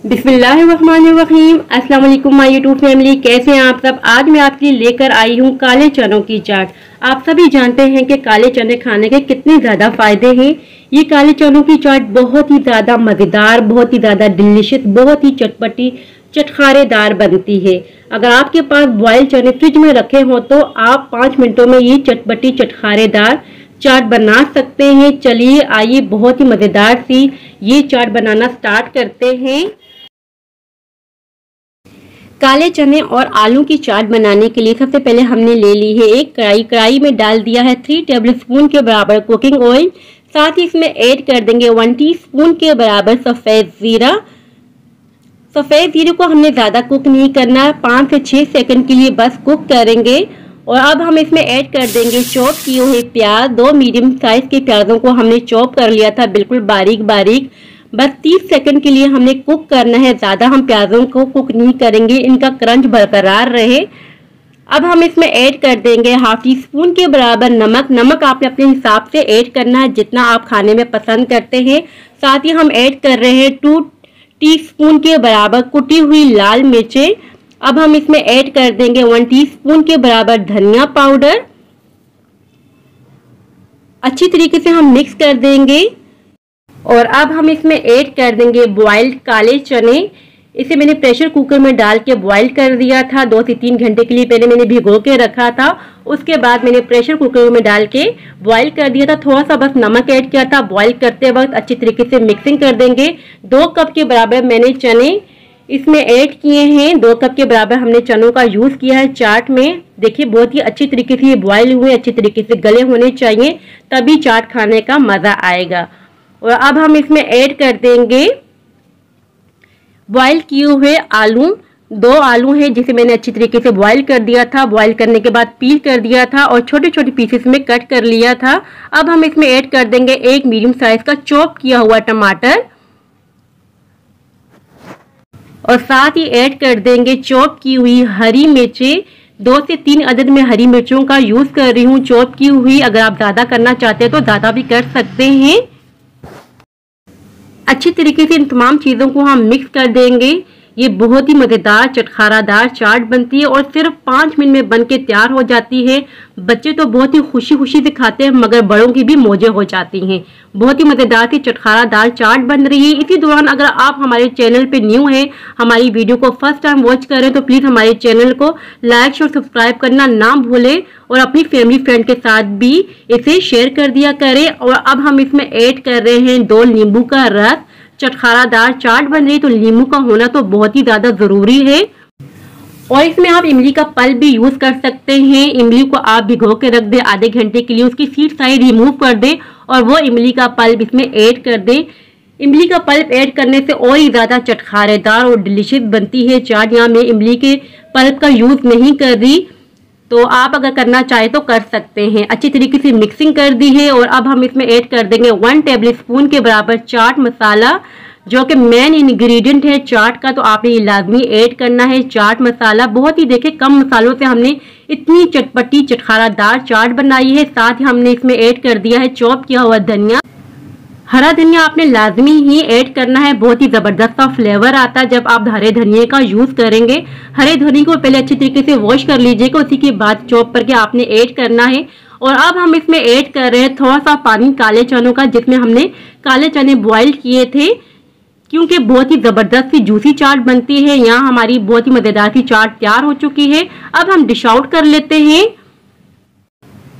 बिस्मिल्लाहिर्रहमानिर्रहीम। अस्सलाम वालेकुम माय यूट्यूब फैमिली, कैसे हैं आप सब। आज मैं आपके लिए लेकर आई हूँ काले चनों की चाट। आप सभी जानते हैं कि काले चने खाने के कितने ज़्यादा फायदे हैं। ये काले चनों की चाट बहुत ही ज़्यादा मज़ेदार, बहुत ही ज़्यादा डिलीशियस, बहुत ही चटपटी चटखारेदार बनती है। अगर आपके पास बॉयल चने फ्रिज में रखे हों तो आप 5 मिनटों में ये चटपटी चटखारेदार चाट बना सकते हैं। चलिए आइए बहुत ही मज़ेदार सी ये चाट बनाना स्टार्ट करते हैं। काले चने और आलू की चाट बनाने के लिए सबसे पहले हमने ले ली है एक कढ़ाई। कढ़ाई में डाल दिया है 3 टेबलस्पून के बराबर कुकिंग ऑयल। साथ ही इसमें ऐड कर देंगे 1 टीस्पून के बराबर सफ़ेद ज़ीरा। सफ़ेद ज़ीरे को हमने ज़्यादा कुक नहीं करना, 5 से 6 सेकंड के लिए बस कुक करेंगे। और अब हम इसमें ऐड कर देंगे चॉप किए हुए प्याज। 2 मीडियम साइज़ के प्याज़ों को हमने चॉप कर लिया था बिल्कुल बारीक बारीक। बस 30 सेकंड के लिए हमने कुक करना है, ज़्यादा हम प्याज़ों को कुक नहीं करेंगे, इनका क्रंच बरकरार रहे। अब हम इसमें ऐड कर देंगे 1/2 टीस्पून के बराबर नमक। नमक आपने अपने हिसाब से ऐड करना है जितना आप खाने में पसंद करते हैं। साथ ही हम ऐड कर रहे हैं 2 टीस्पून के बराबर कुटी हुई लाल मिर्चें। अब हम इसमें ऐड कर देंगे 1 टीस्पून के बराबर धनिया पाउडर। अच्छी तरीके से हम मिक्स कर देंगे। और अब हम इसमें ऐड कर देंगे बॉइल्ड काले चने। इसे मैंने प्रेशर कुकर में डाल के बॉईल कर दिया था। 2 से 3 घंटे के लिए पहले मैंने भिगो के रखा था, उसके बाद मैंने प्रेशर कुकर में डाल के बॉईल कर दिया था। थोड़ा सा बस नमक ऐड किया था। बॉईल करते वक्त अच्छी तरीके से मिक्सिंग कर देंगे। 2 कप के बराबर मैंने चने इसमें ऐड किए हैं। 2 कप के बराबर हमने चनों का यूज़ किया है चाट में। देखिए बहुत ही अच्छी तरीके से ये बॉईल हुए, अच्छी तरीके से गले होने चाहिए, तभी चाट खाने का मज़ा आएगा। और अब हम इसमें ऐड कर देंगे बॉईल किए हुए आलू। 2 आलू हैं जिसे मैंने अच्छी तरीके से बॉईल कर दिया था। बॉईल करने के बाद पील कर दिया था और छोटे छोटे पीसेस में कट कर लिया था। अब हम इसमें ऐड कर देंगे 1 मीडियम साइज का चॉप किया हुआ टमाटर। और साथ ही ऐड कर देंगे चॉप की हुई हरी मिर्चें। 2 से 3 अदद में हरी मिर्चों का यूज़ कर रही हूँ चॉप की हुई। अगर आप ज़्यादा करना चाहते हैं तो ज़्यादा भी कर सकते हैं। अच्छी तरीके से इन तमाम चीज़ों को हम मिक्स कर देंगे। ये बहुत ही मज़ेदार चटखारादार चाट बनती है और सिर्फ 5 मिनट में बन के तैयार हो जाती है। बच्चे तो बहुत ही खुशी खुशी से खाते हैं, मगर बड़ों की भी मौजें हो जाती हैं। बहुत ही मज़ेदार सी चटखारादार चाट बन रही है। इसी दौरान अगर आप हमारे चैनल पे न्यू हैं, हमारी वीडियो को फर्स्ट टाइम वॉच करें तो प्लीज़ हमारे चैनल को लाइक और सब्सक्राइब करना ना भूलें और अपनी फैमिली फ्रेंड के साथ भी इसे शेयर कर दिया करें। और अब हम इसमें ऐड कर रहे हैं 2 नींबू का रस। चटखारादार चाट बन रही है तो नींबू का होना तो बहुत ही ज़्यादा ज़रूरी है। और इसमें आप इमली का पल्प भी यूज़ कर सकते हैं। इमली को आप भिगो के रख दें आधे घंटे के लिए, उसकी सीड सारी रिमूव कर दें और वो इमली का पल्प इसमें ऐड कर दें। इमली का पल्प ऐड करने से और ही ज़्यादा चटखारेदार और डिलीशियस बनती है चाट। यहाँ मैं इमली के पल्प का यूज़ नहीं कर रही, तो आप अगर करना चाहे तो कर सकते हैं। अच्छी तरीके से मिक्सिंग कर दी है। और अब हम इसमें ऐड कर देंगे 1 टेबलस्पून के बराबर चाट मसाला, जो कि मेन इंग्रेडिएंट है चाट का, तो आपने ये लाजमी ऐड करना है। चाट मसाला बहुत ही देखे कम मसालों से हमने इतनी चटपटी चटखारादार चाट बनाई है। साथ ही हमने इसमें ऐड कर दिया है चॉप किया हुआ धनिया। हरा धनिया आपने लाजमी ही ऐड करना है, बहुत ही ज़बरदस्त सा फ्लेवर आता है जब आप हरे धनिया का यूज़ करेंगे। हरे धनिया को पहले अच्छी तरीके से वॉश कर लीजिएगा, उसी के बाद चॉप करके आपने ऐड करना है। और अब हम इसमें ऐड कर रहे हैं थोड़ा सा पानी काले चनों का, जिसमें हमने काले चने बॉयल किए थे, क्योंकि बहुत ही ज़बरदस्त सी जूसी चाट बनती है। यहाँ हमारी बहुत ही मज़ेदार सी चाट तैयार हो चुकी है। अब हम डिश आउट कर लेते हैं।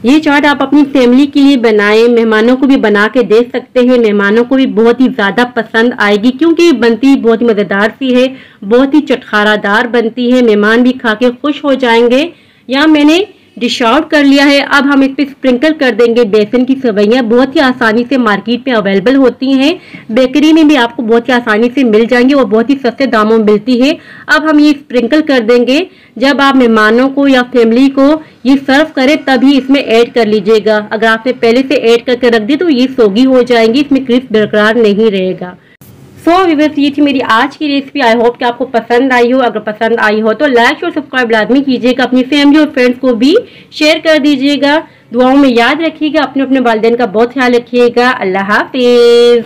ये चाट आप अपनी फैमिली के लिए बनाएं, मेहमानों को भी बना के दे सकते हैं। मेहमानों को भी बहुत ही ज़्यादा पसंद आएगी, क्योंकि बनती बहुत ही मज़ेदार सी है, बहुत ही चटखारादार बनती है। मेहमान भी खा के खुश हो जाएंगे। यहाँ मैंने डिश आउट कर लिया है। अब हम इस पर स्प्रिंकल कर देंगे बेसन की सेवइयाँ। बहुत ही आसानी से मार्केट में अवेलेबल होती हैं, बेकरी में भी आपको बहुत ही आसानी से मिल जाएंगी और बहुत ही सस्ते दामों में मिलती है। अब हम ये स्प्रिंकल कर देंगे। जब आप मेहमानों को या फैमिली को ये सर्व करें तभी इसमें ऐड कर लीजिएगा। अगर आपने पहले से ऐड करके रख दी तो ये सोगी हो जाएंगी, इसमें क्रिस्प बरकरार नहीं रहेगा। व्यूअर्स, ये थी मेरी आज की रेसिपी। आई होप कि आपको पसंद आई हो। अगर पसंद आई हो तो लाइक और सब्सक्राइब लाजमी कीजिएगा। अपनी फैमिली और फ्रेंड्स को भी शेयर कर दीजिएगा। दुआओं में याद रखिएगा। अपने वालिदैन का बहुत ख्याल रखिएगा। अल्लाह हाफिज।